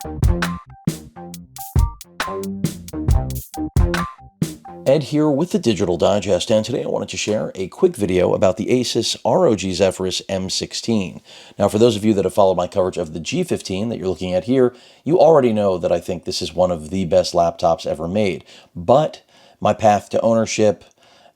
Ed here with the Digital Digest, and today I wanted to share a quick video about the Asus ROG Zephyrus M16. Now, for those of you that have followed my coverage of the G15 that you're looking at here, you already know that I think this is one of the best laptops ever made. But my path to ownership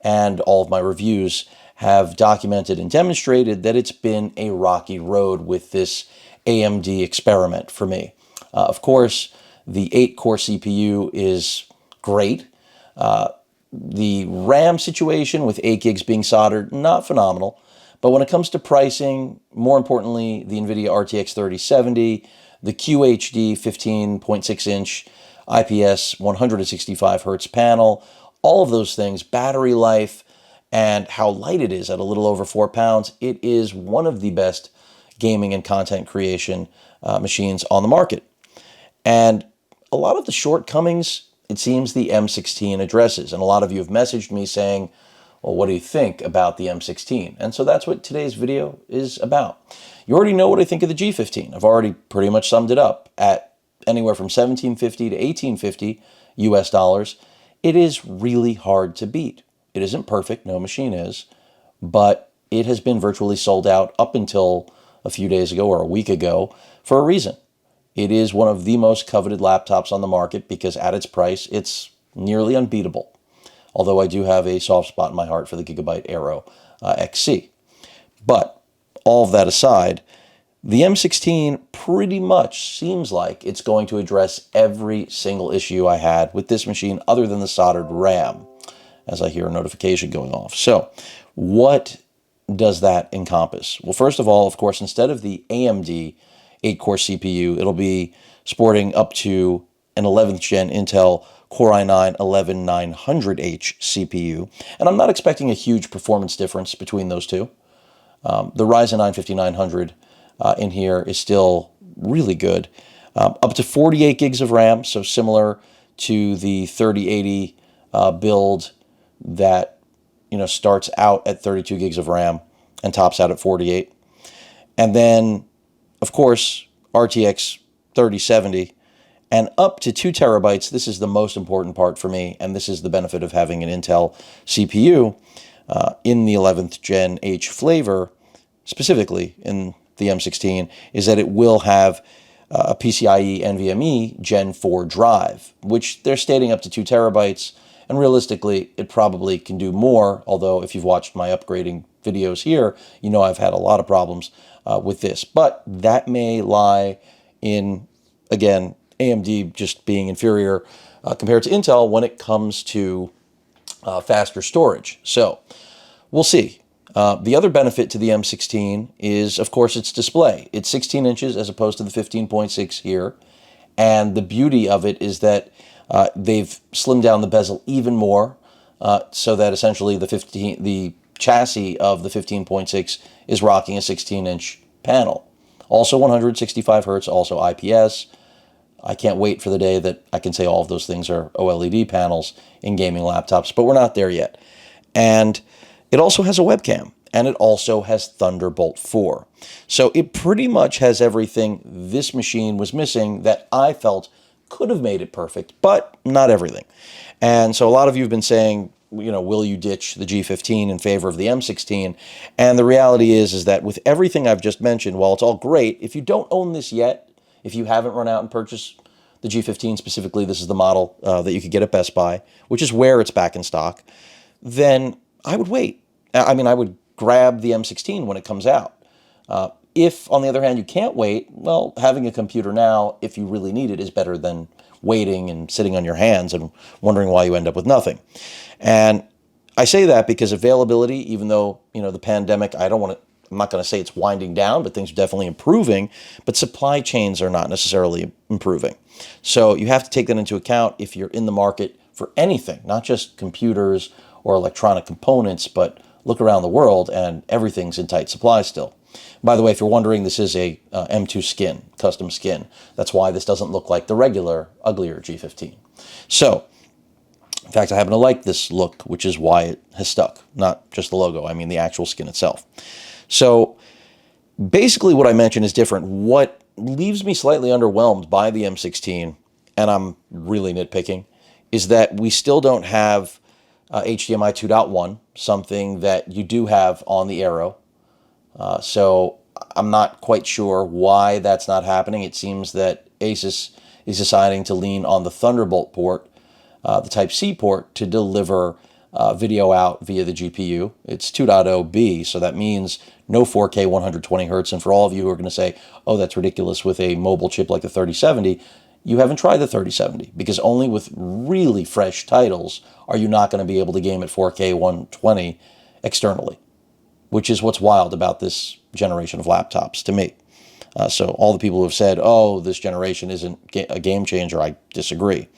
and all of my reviews have documented and demonstrated that it's been a rocky road with this AMD experiment for me. Of course, the 8-core CPU is great. The RAM situation with 8 gigs being soldered, not phenomenal. But when it comes to pricing, more importantly, the NVIDIA RTX 3070, the QHD 15.6-inch IPS 165 hertz panel, all of those things, battery life, and how light it is at a little over 4 pounds, it is one of the best gaming and content creation machines on the market. And a lot of the shortcomings, it seems, the M16 addresses. And a lot of you have messaged me saying, well, what do you think about the M16? And so that's what today's video is about. You already know what I think of the G15. I've already pretty much summed it up at anywhere from $1750 to $1850 US dollars. It is really hard to beat. It isn't perfect, no machine is, but it has been virtually sold out up until a few days ago or a week ago for a reason. It is one of the most coveted laptops on the market because at its price, it's nearly unbeatable. Although I do have a soft spot in my heart for the Gigabyte Aero XC. But all of that aside, the M16 pretty much seems like it's going to address every single issue I had with this machine other than the soldered RAM, as I hear a notification going off. So what does that encompass? Well, first of all, of course, instead of the AMD 8-core CPU, it'll be sporting up to an 11th gen Intel Core i9-11900H CPU. And I'm not expecting a huge performance difference between those two. The Ryzen 9 5900 in here is still really good. Up to 48 gigs of RAM, so similar to the 3080 build that starts out at 32 gigs of RAM and tops out at 48. And then, of course, RTX 3070 and up to 2 terabytes. This is the most important part for me, and this is the benefit of having an Intel CPU in the 11th Gen H flavor, specifically in the M16, is that it will have a PCIe NVMe Gen 4 drive, which they're stating up to 2 terabytes. And realistically, it probably can do more, although if you've watched my upgrading videos here, you know I've had a lot of problems with this. But that may lie in, again, AMD just being inferior compared to Intel when it comes to faster storage. So we'll see. The other benefit to the M16 is, of course, its display. It's 16 inches as opposed to the 15.6 here. And the beauty of it is that they've slimmed down the bezel even more so that essentially the chassis of the 15.6 is rocking a 16-inch panel. Also 165 hertz, also IPS. I can't wait for the day that I can say all of those things are OLED panels in gaming laptops, but we're not there yet. And it also has a webcam, and it also has Thunderbolt 4. So it pretty much has everything this machine was missing that I felt could have made it perfect, but not everything. And so a lot of you have been saying, will you ditch the G15 in favor of the M16? And the reality is that with everything I've just mentioned, while it's all great, if you don't own this yet, if you haven't run out and purchased the G15 specifically, this is the model that you could get at Best Buy, which is where it's back in stock, then I would wait. I mean, I would grab the M16 when it comes out. If, on the other hand, you can't wait, well, having a computer now, if you really need it, is better than waiting and sitting on your hands and wondering why you end up with nothing. And I say that because availability, even though, the pandemic, I'm not going to say it's winding down, but things are definitely improving, but supply chains are not necessarily improving. So you have to take that into account if you're in the market for anything, not just computers or electronic components, but look around the world and everything's in tight supply still. By the way, if you're wondering, this is a M2 skin, custom skin. That's why this doesn't look like the regular, uglier G15. So, in fact, I happen to like this look, which is why it has stuck. Not just the logo, I mean the actual skin itself. So, basically what I mentioned is different. What leaves me slightly underwhelmed by the M16, and I'm really nitpicking, is that we still don't have HDMI 2.1, something that you do have on the Aero. So I'm not quite sure why that's not happening. It seems that Asus is deciding to lean on the Thunderbolt port, the Type-C port, to deliver video out via the GPU. It's 2.0B, so that means no 4K 120 hertz. And for all of you who are going to say, oh, that's ridiculous with a mobile chip like the 3070, you haven't tried the 3070, because only with really fresh titles are you not going to be able to game at 4K 120 externally, which is what's wild about this generation of laptops to me. So all the people who have said, oh, this generation isn't a game changer, I disagree.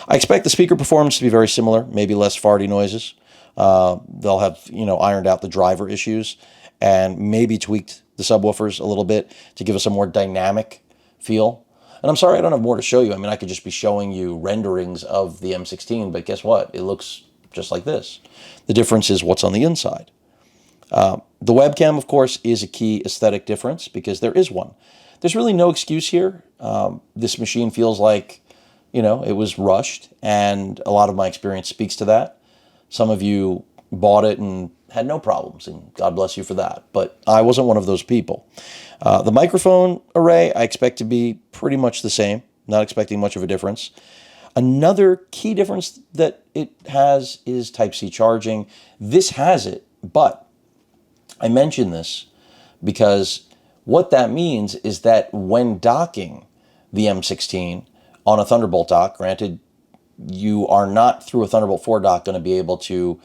I expect the speaker performance to be very similar, maybe less farty noises. They'll have, ironed out the driver issues and maybe tweaked the subwoofers a little bit to give us a more dynamic feel. And I'm sorry I don't have more to show you. I mean, I could just be showing you renderings of the M16, but guess what? It looks just like this. The difference is what's on the inside. The webcam, of course, is a key aesthetic difference, because there is one. There's really no excuse here. This machine feels like, it was rushed, and a lot of my experience speaks to that. Some of you bought it and had no problems, and God bless you for that. But I wasn't one of those people. The microphone array, I expect to be pretty much the same. Not expecting much of a difference. Another key difference that it has is Type-C charging. This has it, but I mention this because what that means is that when docking the M16 on a Thunderbolt dock, granted, you are not through a Thunderbolt 4 dock going to be able to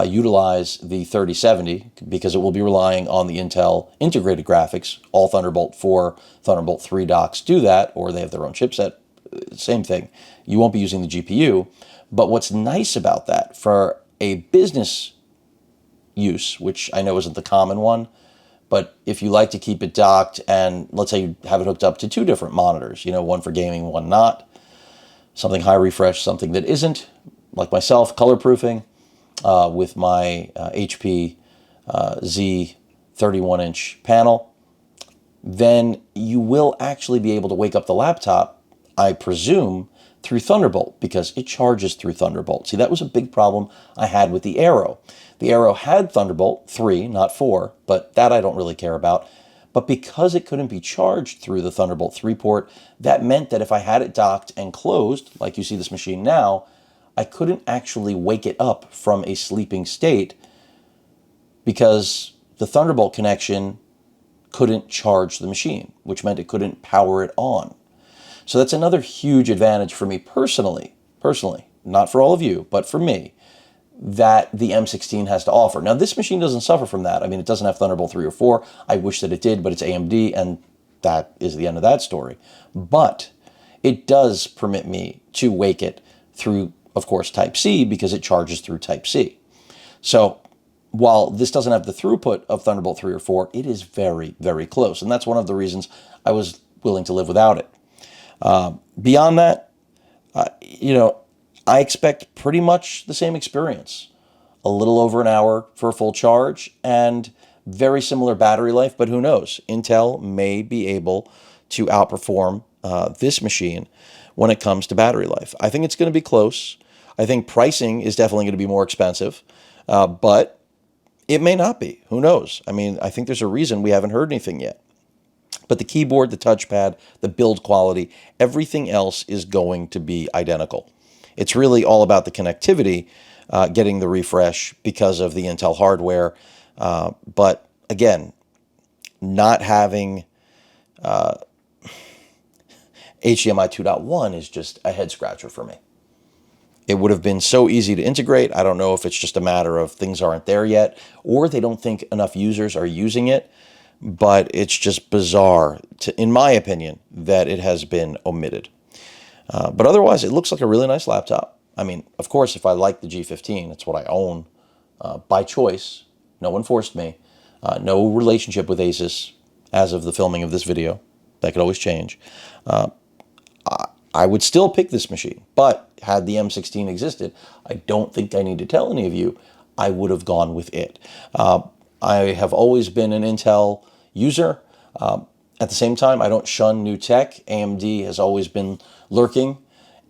utilize the 3070, because it will be relying on the Intel integrated graphics. All Thunderbolt 4, Thunderbolt 3 docks do that, or they have their own chipset. Same thing. You won't be using the GPU. But what's nice about that, for a business use, which I know isn't the common one, but if you like to keep it docked and let's say you have it hooked up to two different monitors, one for gaming, one not, something high refresh, something that isn't, like myself, color proofing with my HP Z 31-inch panel, then you will actually be able to wake up the laptop, I presume, through Thunderbolt, because it charges through Thunderbolt. See, that was a big problem I had with the Aero. The Aero had Thunderbolt 3, not 4, but that I don't really care about. But because it couldn't be charged through the Thunderbolt 3 port, that meant that if I had it docked and closed, like you see this machine now, I couldn't actually wake it up from a sleeping state, because the Thunderbolt connection couldn't charge the machine, which meant it couldn't power it on. So that's another huge advantage for me personally, not for all of you, but for me, that the M16 has to offer. Now, this machine doesn't suffer from that. I mean, it doesn't have Thunderbolt 3 or 4. I wish that it did, but it's AMD, and that is the end of that story. But it does permit me to wake it through, of course, Type-C, because it charges through Type-C. So while this doesn't have the throughput of Thunderbolt 3 or 4, it is very, very close. And that's one of the reasons I was willing to live without it. Beyond that, I expect pretty much the same experience. A little over an hour for a full charge and very similar battery life, but who knows? Intel may be able to outperform this machine when it comes to battery life. I think it's going to be close. I think pricing is definitely going to be more expensive, but it may not be. Who knows? I mean, I think there's a reason we haven't heard anything yet. But the keyboard, the touchpad, the build quality, everything else is going to be identical. It's really all about the connectivity, getting the refresh because of the Intel hardware. But again, not having HDMI 2.1 is just a head scratcher for me. It would have been so easy to integrate. I don't know if it's just a matter of things aren't there yet, or they don't think enough users are using it. But it's just bizarre, in my opinion, that it has been omitted. But otherwise, it looks like a really nice laptop. I mean, of course, if I like the G15, it's what I own by choice. No one forced me. No relationship with Asus as of the filming of this video. That could always change. I would still pick this machine, but had the M16 existed, I don't think I need to tell any of you, I would have gone with it. I have always been an Intel user, At the same time, I don't shun new tech. AMD has always been lurking,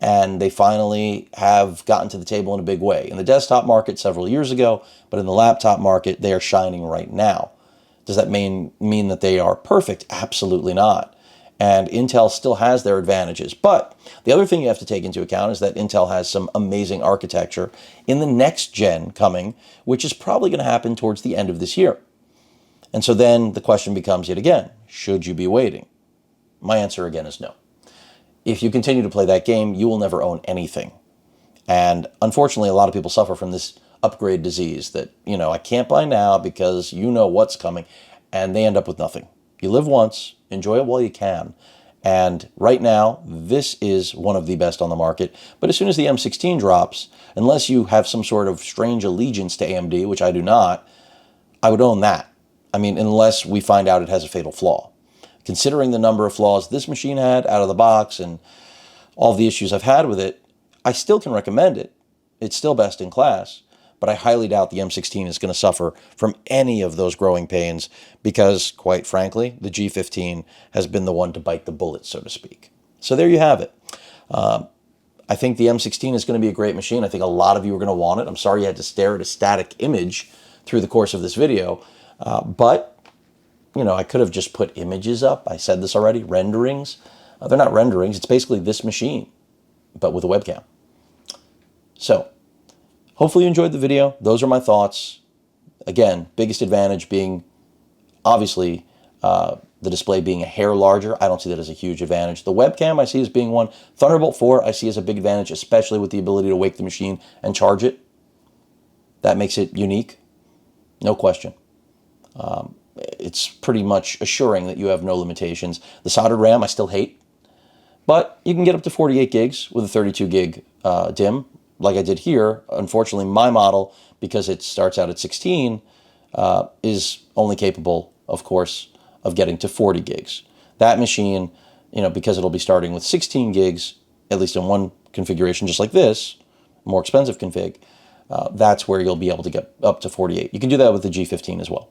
and they finally have gotten to the table in a big way. In the desktop market several years ago, but in the laptop market, they are shining right now. Does that mean that they are perfect? Absolutely not. And Intel still has their advantages. But the other thing you have to take into account is that Intel has some amazing architecture in the next gen coming, which is probably going to happen towards the end of this year. And so then the question becomes yet again, should you be waiting? My answer again is no. If you continue to play that game, you will never own anything. And unfortunately, a lot of people suffer from this upgrade disease that, I can't buy now because you know what's coming, and they end up with nothing. You live once, enjoy it while you can. And right now, this is one of the best on the market. But as soon as the M16 drops, unless you have some sort of strange allegiance to AMD, which I do not, I would own that. I mean, unless we find out it has a fatal flaw. Considering the number of flaws this machine had out of the box and all the issues I've had with it, I still can recommend it. It's still best in class, but I highly doubt the M16 is going to suffer from any of those growing pains because, quite frankly, the G15 has been the one to bite the bullet, so to speak. So there you have it. I think the M16 is going to be a great machine. I think a lot of you are going to want it. I'm sorry you had to stare at a static image through the course of this video, but I could have just put images up. I said this already, renderings. They're not renderings. It's basically this machine, but with a webcam. So hopefully you enjoyed the video. Those are my thoughts. Again, biggest advantage being obviously the display being a hair larger. I don't see that as a huge advantage. The webcam I see as being one. Thunderbolt 4 I see as a big advantage, especially with the ability to wake the machine and charge it. That makes it unique. No question. It's pretty much assuring that you have no limitations. The soldered RAM I still hate, but you can get up to 48 gigs with a 32 gig DIMM, like I did here. Unfortunately, my model, because it starts out at 16, is only capable, of course, of getting to 40 gigs. That machine, because it'll be starting with 16 gigs, at least in one configuration just like this, more expensive config, that's where you'll be able to get up to 48. You can do that with the G15 as well.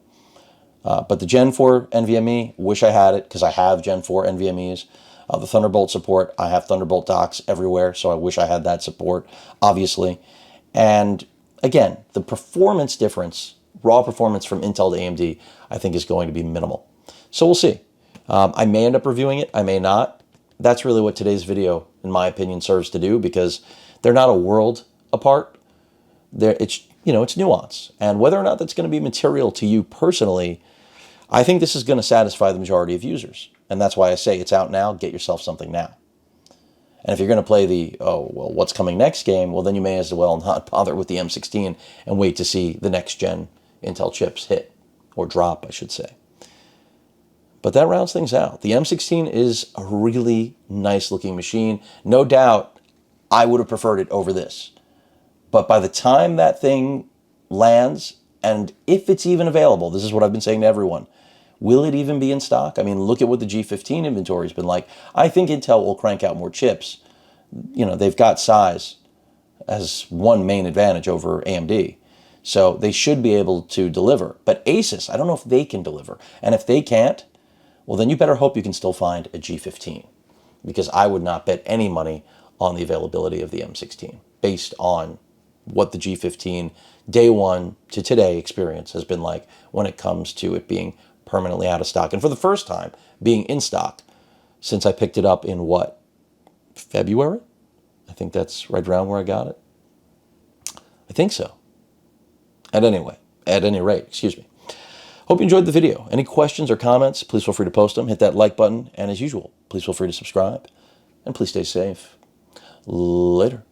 But the Gen 4 NVMe, wish I had it because I have Gen 4 NVMe's. The Thunderbolt support, I have Thunderbolt docks everywhere, so I wish I had that support, obviously. And again, the performance difference, raw performance from Intel to AMD, I think is going to be minimal. So we'll see. I may end up reviewing it, I may not. That's really what today's video, in my opinion, serves to do because they're not a world apart. It's nuance. And whether or not that's going to be material to you personally, I think this is going to satisfy the majority of users. And that's why I say it's out now, get yourself something now. And if you're going to play the, what's coming next game, well, then you may as well not bother with the M16 and wait to see the next gen Intel chips hit, or drop, I should say. But that rounds things out. The M16 is a really nice looking machine. No doubt I would have preferred it over this. But by the time that thing lands, and if it's even available, this is what I've been saying to everyone, will it even be in stock? I mean, look at what the G15 inventory has been like. I think Intel will crank out more chips. They've got size as one main advantage over AMD. So they should be able to deliver. But Asus, I don't know if they can deliver. And if they can't, well, then you better hope you can still find a G15. Because I would not bet any money on the availability of the M16 based on what the G15 day one to today experience has been like when it comes to it being permanently out of stock. And for the first time, being in stock since I picked it up in what, February? I think that's right around where I got it. I think so. At any rate, excuse me. Hope you enjoyed the video. Any questions or comments, please feel free to post them. Hit that like button. And as usual, please feel free to subscribe. And please stay safe. Later.